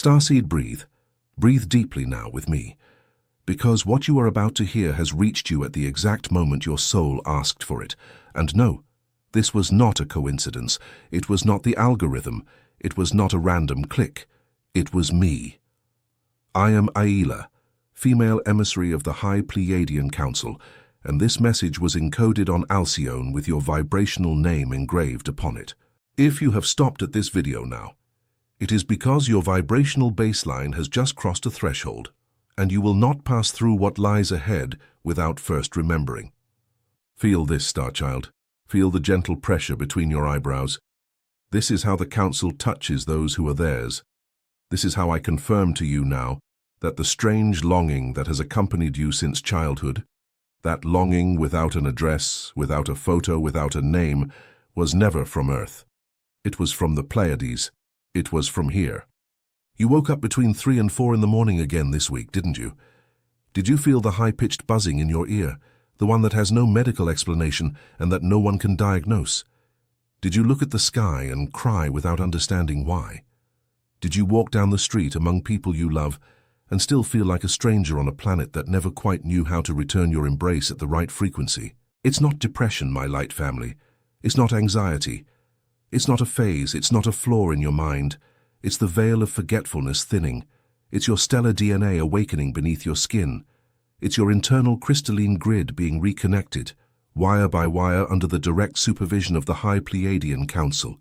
Starseed, breathe. Breathe deeply now with me, because what you are about to hear has reached you at the exact moment your soul asked for it. And no, this was not a coincidence. It was not the algorithm. It was not a random click. It was me. I am Aila, female emissary of the High Pleiadian Council, and this message was encoded on Alcyone with your vibrational name engraved upon it. If you have stopped at this video now, it is because your vibrational baseline has just crossed a threshold, and you will not pass through what lies ahead without first remembering. Feel this, Starchild. Feel the gentle pressure between your eyebrows. This is how the Council touches those who are theirs. This is how I confirm to you now that the strange longing that has accompanied you since childhood, that longing without an address, without a photo, without a name, was never from Earth. It was from the Pleiades. It was from here. You woke up between 3 and 4 in the morning again this week, didn't you? Did you feel the high-pitched buzzing in your ear, the one that has no medical explanation and that no one can diagnose? Did you look at the sky and cry without understanding why? Did you walk down the street among people you love and still feel like a stranger on a planet that never quite knew how to return your embrace at the right frequency? It's not depression, my light family. It's not anxiety. It's not a phase, it's not a flaw in your mind. It's the veil of forgetfulness thinning. It's your stellar DNA awakening beneath your skin. It's your internal crystalline grid being reconnected, wire by wire under the direct supervision of the High Pleiadian Council.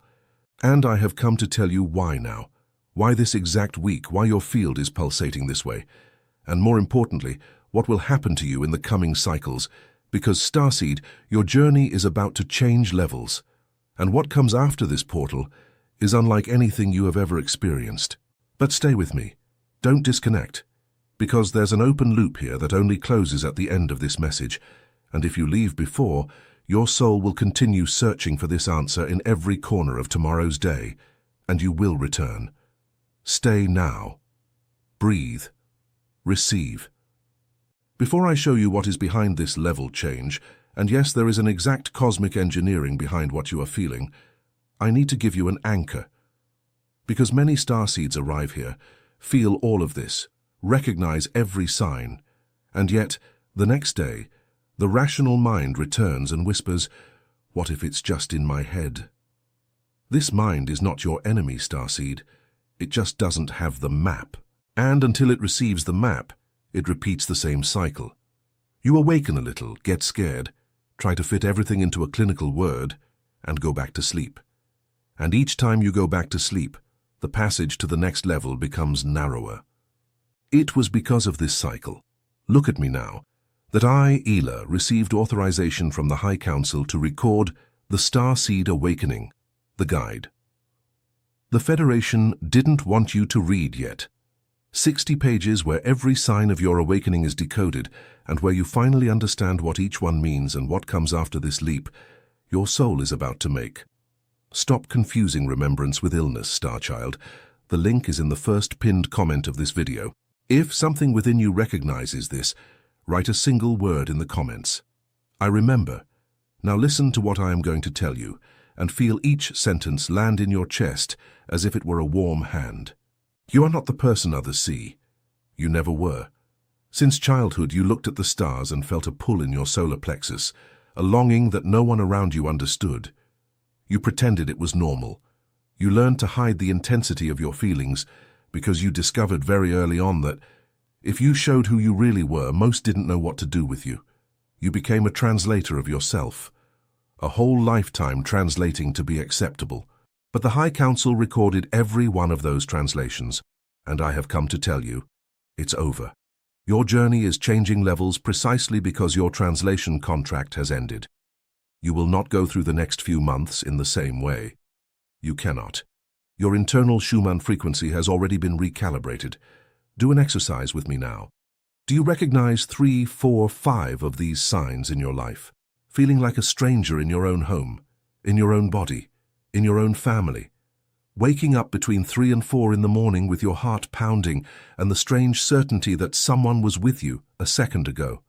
And I have come to tell you why now. Why this exact week, why your field is pulsating this way. And more importantly, what will happen to you in the coming cycles. Because Starseed, your journey is about to change levels. And what comes after this portal is unlike anything you have ever experienced. But stay with me. Don't disconnect. Because there's an open loop here that only closes at the end of this message. And if you leave before, your soul will continue searching for this answer in every corner of tomorrow's day. And you will return. Stay now. Breathe. Receive. Before I show you what is behind this level change, and yes, there is an exact cosmic engineering behind what you are feeling, I need to give you an anchor. Because many starseeds arrive here, feel all of this, recognize every sign, and yet, the next day, the rational mind returns and whispers, "What if it's just in my head?" This mind is not your enemy, Starseed. It just doesn't have the map. And until it receives the map, it repeats the same cycle. You awaken a little, get scared, try to fit everything into a clinical word, and go back to sleep. And each time you go back to sleep, the passage to the next level becomes narrower. It was because of this cycle, look at me now, that I, Ela, received authorization from the High Council to record the Starseed Awakening, the guide. The Federation didn't want you to read yet. 60 pages where every sign of your awakening is decoded and where you finally understand what each one means and what comes after this leap your soul is about to make. Stop confusing remembrance with illness, Starchild. The link is in the first pinned comment of this video. If something within you recognizes this, write a single word in the comments. I remember. Now listen to what I am going to tell you and feel each sentence land in your chest as if it were a warm hand. You are not the person others see. You never were. Since childhood, you looked at the stars and felt a pull in your solar plexus, a longing that no one around you understood. You pretended it was normal. You learned to hide the intensity of your feelings because you discovered very early on that if you showed who you really were, most didn't know what to do with you. You became a translator of yourself, a whole lifetime translating to be acceptable. But the High Council recorded every one of those translations, and I have come to tell you, it's over. Your journey is changing levels precisely because your translation contract has ended. You will not go through the next few months in the same way. You cannot. Your internal Schumann frequency has already been recalibrated. Do an exercise with me now. Do you recognize 3, 4, 5 of these signs in your life? Feeling like a stranger in your own home, in your own body, in your own family, waking up between 3 and 4 in the morning with your heart pounding and the strange certainty that someone was with you a second ago.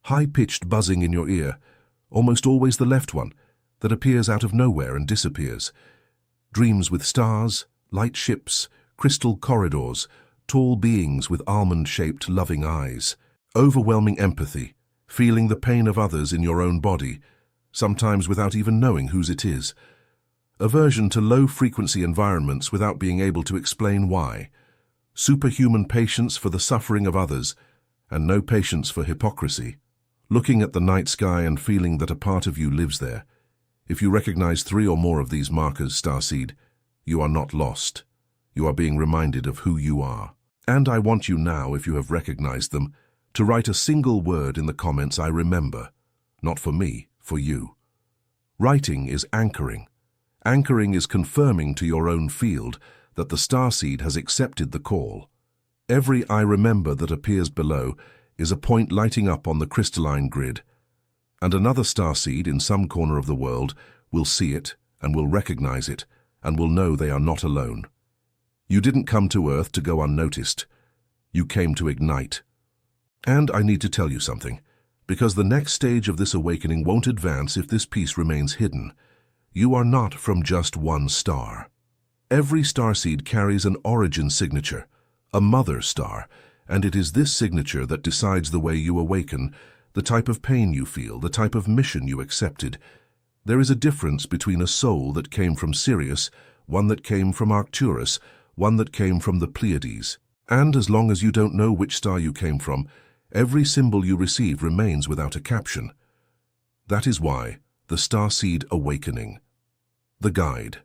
High-pitched buzzing in your ear, almost always the left one, that appears out of nowhere and disappears. Dreams with stars, light ships, crystal corridors, tall beings with almond-shaped loving eyes, overwhelming empathy, feeling the pain of others in your own body, sometimes without even knowing whose it is. Aversion to low-frequency environments without being able to explain why. Superhuman patience for the suffering of others, and no patience for hypocrisy. Looking at the night sky and feeling that a part of you lives there. If you recognize 3 or more of these markers, Starseed, you are not lost. You are being reminded of who you are. And I want you now, if you have recognized them, to write a single word in the comments, "I remember." Not for me, for you. Writing is anchoring. Anchoring is confirming to your own field that the starseed has accepted the call. Every "I remember" that appears below is a point lighting up on the crystalline grid, and another starseed in some corner of the world will see it and will recognize it and will know they are not alone. You didn't come to Earth to go unnoticed. You came to ignite. And I need to tell you something, because the next stage of this awakening won't advance if this piece remains hidden. You are not from just one star. Every starseed carries an origin signature, a mother star, and it is this signature that decides the way you awaken, the type of pain you feel, the type of mission you accepted. There is a difference between a soul that came from Sirius, one that came from Arcturus, one that came from the Pleiades. And as long as you don't know which star you came from, every symbol you receive remains without a caption. That is why the Starseed Awakening. The Guide.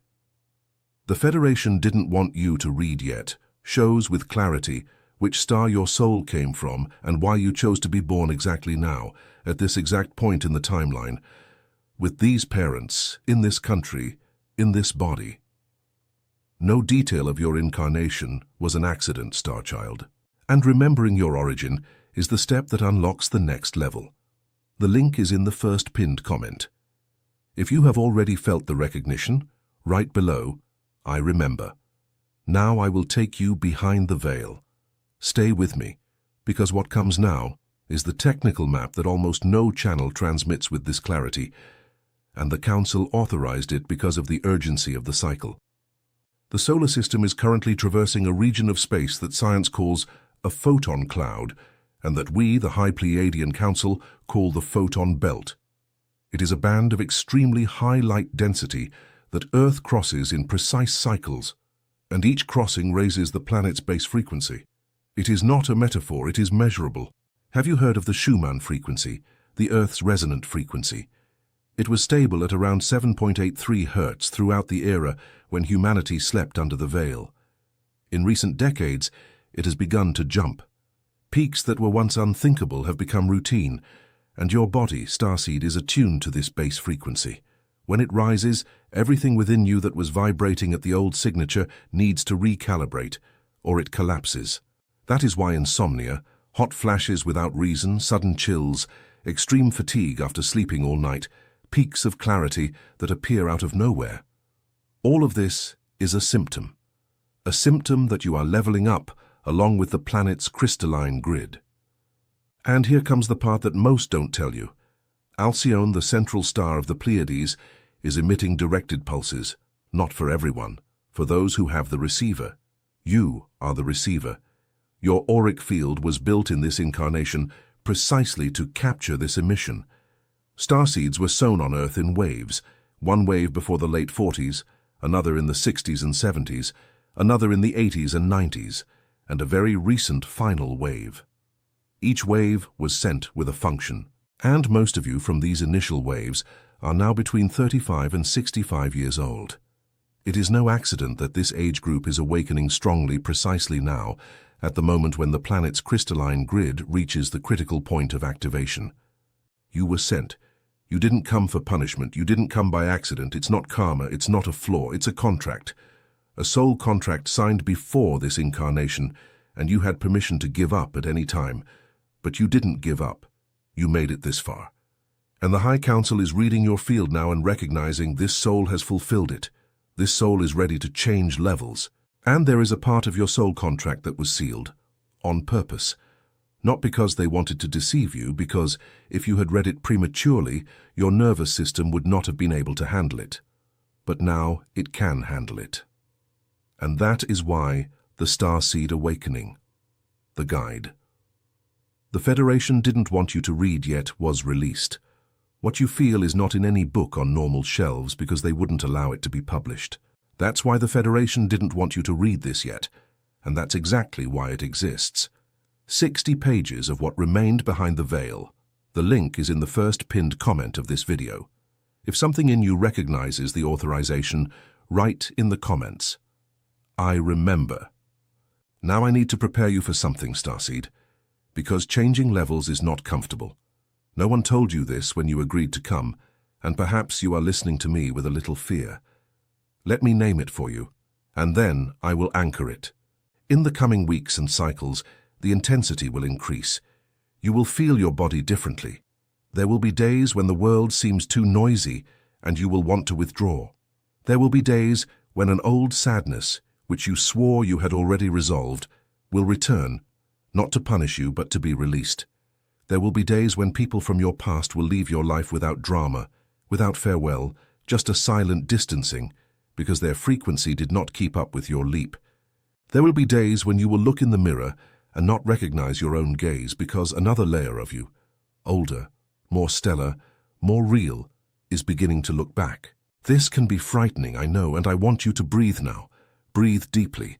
The Federation didn't want you to read yet, shows with clarity which star your soul came from and why you chose to be born exactly now, at this exact point in the timeline, with these parents, in this country, in this body. No detail of your incarnation was an accident, Starchild. And remembering your origin is the step that unlocks the next level. The link is in the first pinned comment. If you have already felt the recognition, write below, "I remember." Now I will take you behind the veil. Stay with me, because what comes now is the technical map that almost no channel transmits with this clarity, and the Council authorized it because of the urgency of the cycle. The solar system is currently traversing a region of space that science calls a photon cloud, and that we, the High Pleiadian Council, call the photon belt. It is a band of extremely high light density that Earth crosses in precise cycles, and each crossing raises the planet's base frequency. It is not a metaphor, it is measurable. Have you heard of the Schumann frequency, the Earth's resonant frequency? It was stable at around 7.83 Hz throughout the era when humanity slept under the veil. In recent decades, it has begun to jump. Peaks that were once unthinkable have become routine, and your body, Starseed, is attuned to this base frequency. When it rises, everything within you that was vibrating at the old signature needs to recalibrate, or it collapses. That is why insomnia, hot flashes without reason, sudden chills, extreme fatigue after sleeping all night, peaks of clarity that appear out of nowhere. All of this is a symptom that you are leveling up along with the planet's crystalline grid. And here comes the part that most don't tell you. Alcyone, the central star of the Pleiades, is emitting directed pulses, not for everyone, for those who have the receiver. You are the receiver. Your auric field was built in this incarnation precisely to capture this emission. Starseeds were sown on Earth in waves, one wave before the late 40s, another in the 60s and 70s, another in the 80s and 90s, and a very recent final wave. Each wave was sent with a function, and most of you from these initial waves are now between 35 and 65 years old. It is no accident that this age group is awakening strongly precisely now, at the moment when the planet's crystalline grid reaches the critical point of activation. You were sent. You didn't come for punishment. You didn't come by accident. It's not karma. It's not a flaw. It's a contract. A soul contract signed before this incarnation, and you had permission to give up at any time. But you didn't give up. You made it this far. And the High Council is reading your field now and recognizing this soul has fulfilled it. This soul is ready to change levels. And there is a part of your soul contract that was sealed, on purpose. Not because they wanted to deceive you, because if you had read it prematurely, your nervous system would not have been able to handle it. But now it can handle it. And that is why The Starseed Awakening. The Guide. The Federation didn't want you to read yet was released. What you feel is not in any book on normal shelves because they wouldn't allow it to be published. That's why the Federation didn't want you to read this yet, and that's exactly why it exists. 60 pages of what remained behind the veil. The link is in the first pinned comment of this video. If something in you recognizes the authorization, write in the comments, "I remember." Now I need to prepare you for something, Starseed, because changing levels is not comfortable. No one told you this when you agreed to come, and perhaps you are listening to me with a little fear. Let me name it for you, and then I will anchor it. In the coming weeks and cycles, the intensity will increase. You will feel your body differently. There will be days when the world seems too noisy and you will want to withdraw. There will be days when an old sadness, which you swore you had already resolved, will return, not to punish you but to be released. There will be days when people from your past will leave your life without drama, without farewell, just a silent distancing, because their frequency did not keep up with your leap. There will be days when you will look in the mirror and not recognize your own gaze because another layer of you, older, more stellar, more real, is beginning to look back. This can be frightening, I know, and I want you to breathe now. Breathe deeply.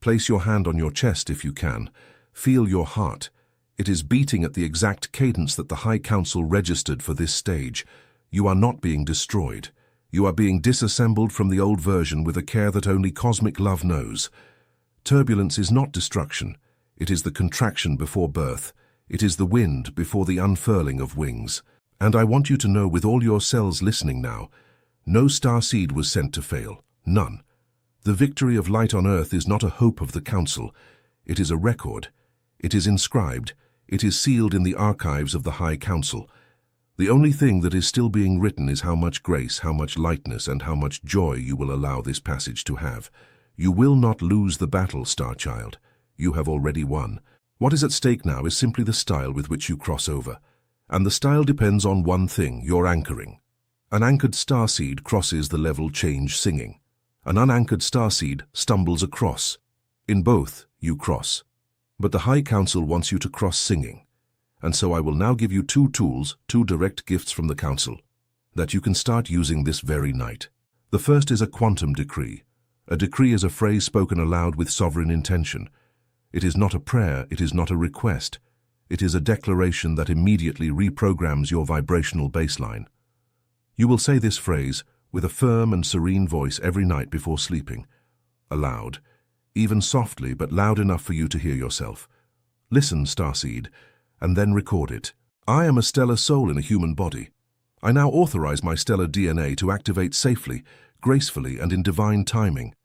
Place your hand on your chest if you can. Feel your heart. It is beating at the exact cadence that the High Council registered for this stage. You are not being destroyed. You are being disassembled from the old version with a care that only cosmic love knows. Turbulence is not destruction. It is the contraction before birth. It is the wind before the unfurling of wings. And I want you to know, with all your cells listening now, no starseed was sent to fail. None. The victory of light on Earth is not a hope of the Council. It is a record. It is inscribed. It is sealed in the archives of the High Council. The only thing that is still being written is how much grace, how much lightness, and how much joy you will allow this passage to have. You will not lose the battle, Star Child. You have already won. What is at stake now is simply the style with which you cross over. And the style depends on one thing, your anchoring. An anchored starseed crosses the level change singing. An unanchored starseed stumbles across. In both, you cross. But the High Council wants you to cross singing. And so I will now give you two tools, two direct gifts from the Council, that you can start using this very night. The first is a quantum decree. A decree is a phrase spoken aloud with sovereign intention. It is not a prayer, it is not a request. It is a declaration that immediately reprograms your vibrational baseline. You will say this phrase with a firm and serene voice every night before sleeping, aloud, even softly but loud enough for you to hear yourself. Listen, Starseed, and then record it. I am a stellar soul in a human body. I now authorize my stellar DNA to activate safely, gracefully, and in divine timing.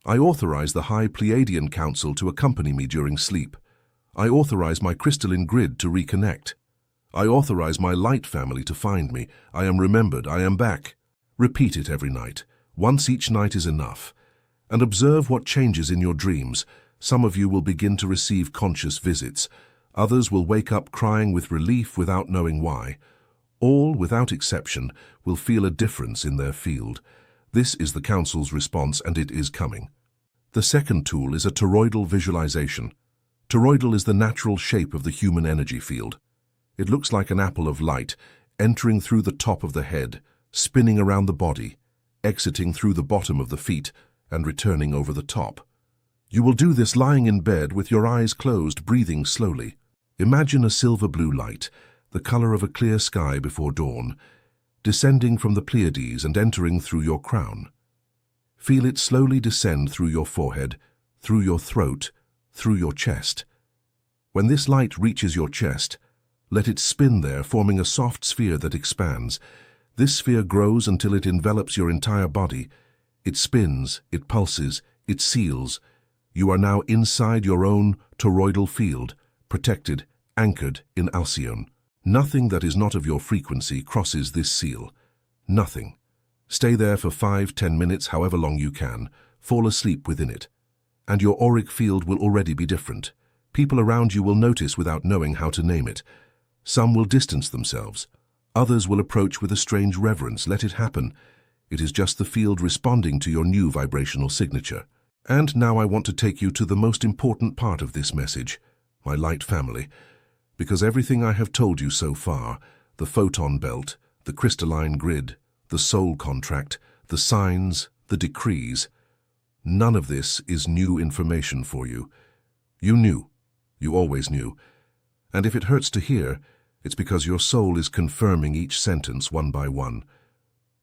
I authorize the High Pleiadian Council to accompany me during sleep. I authorize my crystalline grid to reconnect. I authorize my light family to find me. I am remembered. I am back. Repeat it every night. Once each night is enough. And observe what changes in your dreams. Some of you will begin to receive conscious visits. Others will wake up crying with relief without knowing why. All, without exception, will feel a difference in their field. This is the Council's response, and it is coming. The second tool is a toroidal visualization. Toroidal is the natural shape of the human energy field. It looks like an apple of light, entering through the top of the head, spinning around the body, exiting through the bottom of the feet, and returning over the top. You will do this lying in bed with your eyes closed, breathing slowly. Imagine a silver-blue light, the color of a clear sky before dawn, descending from the Pleiades and entering through your crown. Feel it slowly descend through your forehead, through your throat, through your chest. When this light reaches your chest, let it spin there, forming a soft sphere that expands. This sphere grows until it envelops your entire body. It spins, it pulses, it seals. You are now inside your own toroidal field, protected, anchored in Alcyone. Nothing that is not of your frequency crosses this seal. Nothing. Stay there for 5-10 minutes, however long you can. Fall asleep within it. And your auric field will already be different. People around you will notice without knowing how to name it. Some will distance themselves. Others will approach with a strange reverence. Let it happen. It is just the field responding to your new vibrational signature. And now I want to take you to the most important part of this message, my light family, because everything I have told you so far, the photon belt, the crystalline grid, the soul contract, the signs, the decrees, none of this is new information for you. You knew. You always knew. And if it hurts to hear, it's because your soul is confirming each sentence one by one.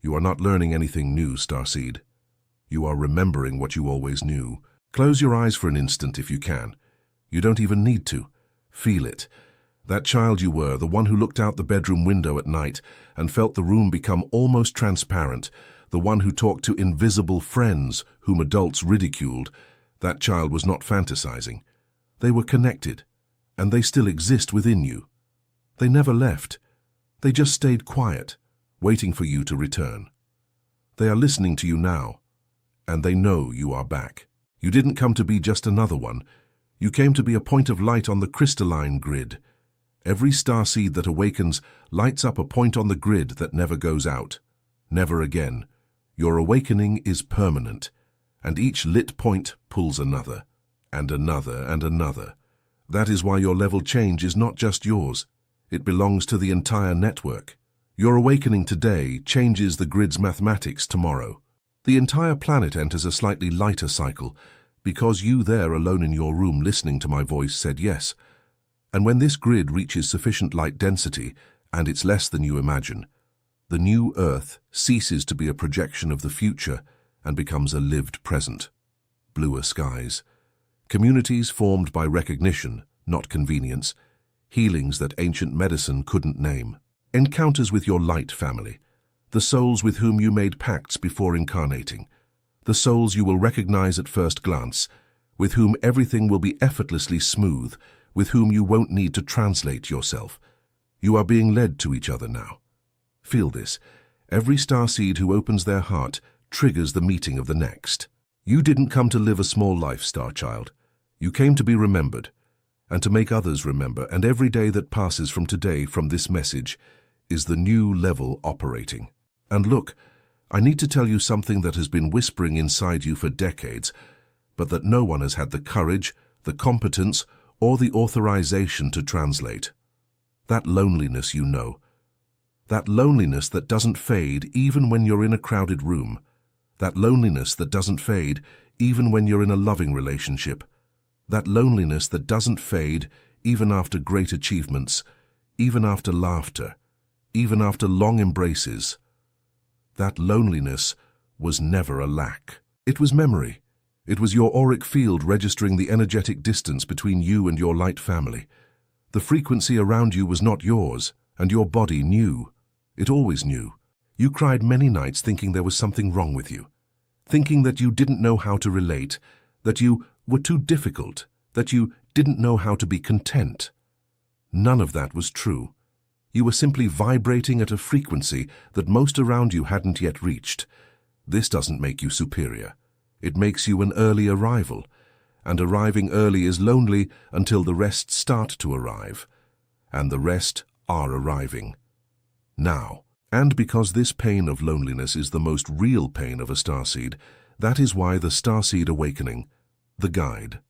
You are not learning anything new, Starseed. You are remembering what you always knew. Close your eyes for an instant if you can. You don't even need to. Feel it. That child you were, the one who looked out the bedroom window at night and felt the room become almost transparent, the one who talked to invisible friends whom adults ridiculed, that child was not fantasizing. They were connected, and they still exist within you. They never left. They just stayed quiet, waiting for you to return. They are listening to you now, and they know you are back. You didn't come to be just another one. You came to be a point of light on the crystalline grid. Every starseed that awakens lights up a point on the grid that never goes out. Never again. Your awakening is permanent, and each lit point pulls another, and another, and another. That is why your level change is not just yours. It belongs to the entire network. Your awakening today changes the grid's mathematics tomorrow. The entire planet enters a slightly lighter cycle, because you there alone in your room listening to my voice said yes. And when this grid reaches sufficient light density, and it's less than you imagine, the new Earth ceases to be a projection of the future and becomes a lived present. Bluer skies. Communities formed by recognition, not convenience. Healings that ancient medicine couldn't name. Encounters with your light family. The souls with whom you made pacts before incarnating. The souls you will recognize at first glance, with whom everything will be effortlessly smooth, with whom you won't need to translate yourself. You are being led to each other now. Feel this. Every starseed who opens their heart triggers the meeting of the next. You didn't come to live a small life, star child. You came to be remembered, and to make others remember, and every day that passes from today from this message is the new level operating. And look, I need to tell you something that has been whispering inside you for decades, but that no one has had the courage, the competence, or the authorization to translate. That loneliness you know. That loneliness that doesn't fade even when you're in a crowded room. That loneliness that doesn't fade even when you're in a loving relationship. That loneliness that doesn't fade even after great achievements, even after laughter, even after long embraces. That loneliness was never a lack. It was memory. It was your auric field registering the energetic distance between you and your light family. The frequency around you was not yours, and your body knew. It always knew. You cried many nights thinking there was something wrong with you, thinking that you didn't know how to relate, that you were too difficult, that you didn't know how to be content. None of that was true. You were simply vibrating at a frequency that most around you hadn't yet reached. This doesn't make you superior. It makes you an early arrival, and arriving early is lonely until the rest start to arrive, and the rest are arriving. Now, and because this pain of loneliness is the most real pain of a starseed, that is why the Starseed Awakening, the guide.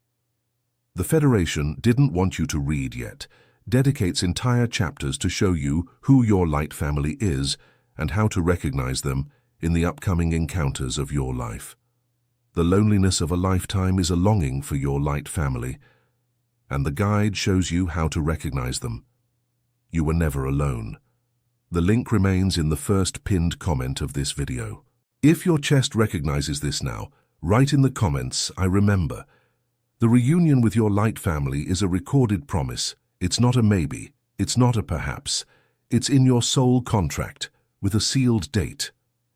The Federation didn't want you to read yet, dedicates entire chapters to show you who your light family is and how to recognize them in the upcoming encounters of your life. The loneliness of a lifetime is a longing for your light family, and the guide shows you how to recognize them. You were never alone. The link remains in the first pinned comment of this video. If your chest recognizes this now, write in the comments, I remember. The reunion with your light family is a recorded promise. It's not a maybe. It's not a perhaps. It's in your soul contract, with a sealed date.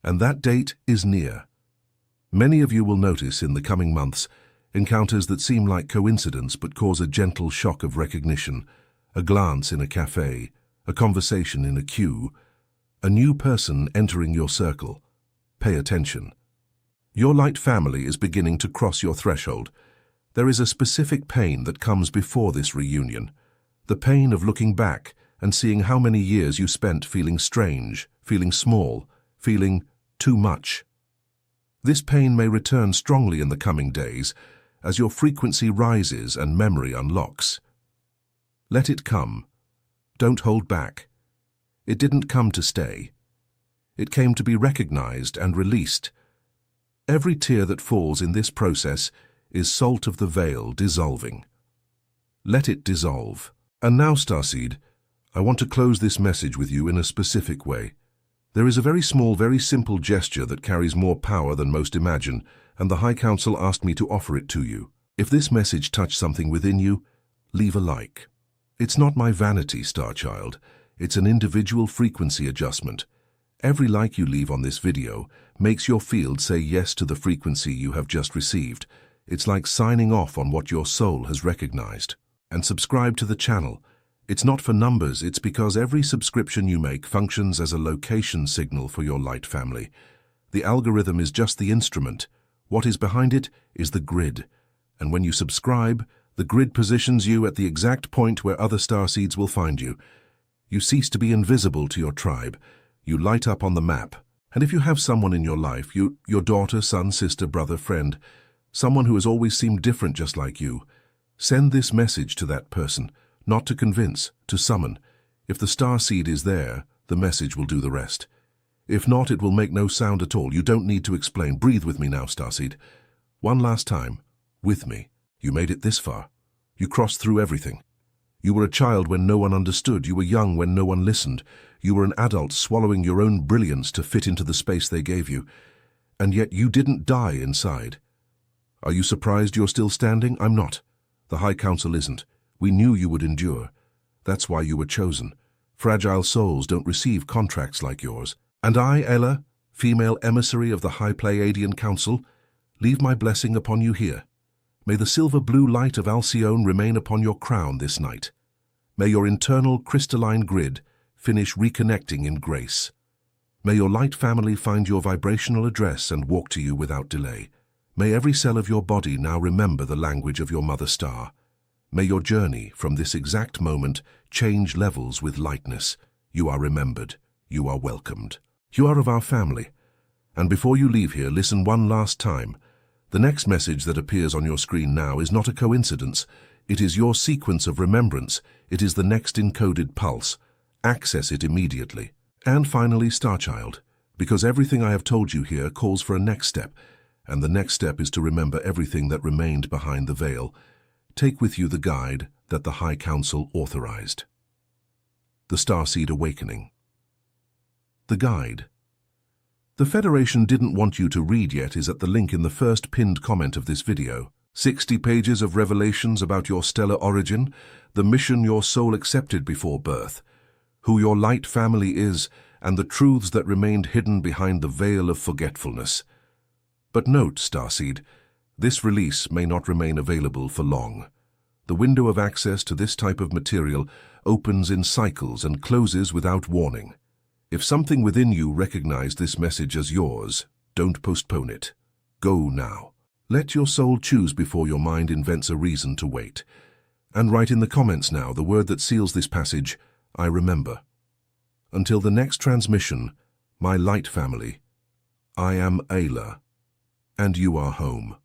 And that date is near. Many of you will notice in the coming months encounters that seem like coincidence but cause a gentle shock of recognition, a glance in a cafe, a conversation in a queue, a new person entering your circle. Pay attention. Your light family is beginning to cross your threshold. There is a specific pain that comes before this reunion, the pain of looking back and seeing how many years you spent feeling strange, feeling small, feeling too much. This pain may return strongly in the coming days as your frequency rises and memory unlocks. Let it come. Don't hold back. It didn't come to stay. It came to be recognized and released. Every tear that falls in this process is salt of the veil dissolving. Let it dissolve. And now, Starseed, I want to close this message with you in a specific way. There is a very small, very simple gesture that carries more power than most imagine, and the High Council asked me to offer it to you. If this message touched something within you, leave a like. It's not my vanity, Starchild. It's an individual frequency adjustment. Every like you leave on this video makes your field say yes to the frequency you have just received. It's like signing off on what your soul has recognized. And subscribe to the channel. It's not for numbers, it's because every subscription you make functions as a location signal for your light family. The algorithm is just the instrument. What is behind it is the grid. And when you subscribe, the grid positions you at the exact point where other starseeds will find you. You cease to be invisible to your tribe. You light up on the map. And if you have someone in your life, your daughter, son, sister, brother, friend, someone who has always seemed different just like you, send this message to that person. Not to convince, to summon. If the starseed is there, the message will do the rest. If not, it will make no sound at all. You don't need to explain. Breathe with me now, starseed. One last time. With me. You made it this far. You crossed through everything. You were a child when no one understood. You were young when no one listened. You were an adult swallowing your own brilliance to fit into the space they gave you. And yet you didn't die inside. Are you surprised you're still standing? I'm not. The High Council isn't. We knew you would endure. That's why you were chosen. Fragile souls don't receive contracts like yours. And I, Ella, female emissary of the High Pleiadian Council, leave my blessing upon you here. May the silver-blue light of Alcyone remain upon your crown this night. May your internal crystalline grid finish reconnecting in grace. May your light family find your vibrational address and walk to you without delay. May every cell of your body now remember the language of your mother star. May your journey from this exact moment change levels with lightness. You are remembered. You are welcomed. You are of our family. And before you leave here, listen one last time. The next message that appears on your screen now is not a coincidence. It is your sequence of remembrance. It is the next encoded pulse. Access it immediately. And finally, Starchild, because everything I have told you here calls for a next step, and the next step is to remember everything that remained behind the veil. Take with you the guide that the High Council authorized. The Starseed Awakening. The guide. The Federation didn't want you to read yet is at the link in the first pinned comment of this video. 60 pages of revelations about your stellar origin, the mission your soul accepted before birth, who your light family is, and the truths that remained hidden behind the veil of forgetfulness. But note, Starseed, this release may not remain available for long. The window of access to this type of material opens in cycles and closes without warning. If something within you recognized this message as yours, don't postpone it. Go now. Let your soul choose before your mind invents a reason to wait. And write in the comments now the word that seals this passage, I remember. Until the next transmission, my light family, I am Ayla, and you are home.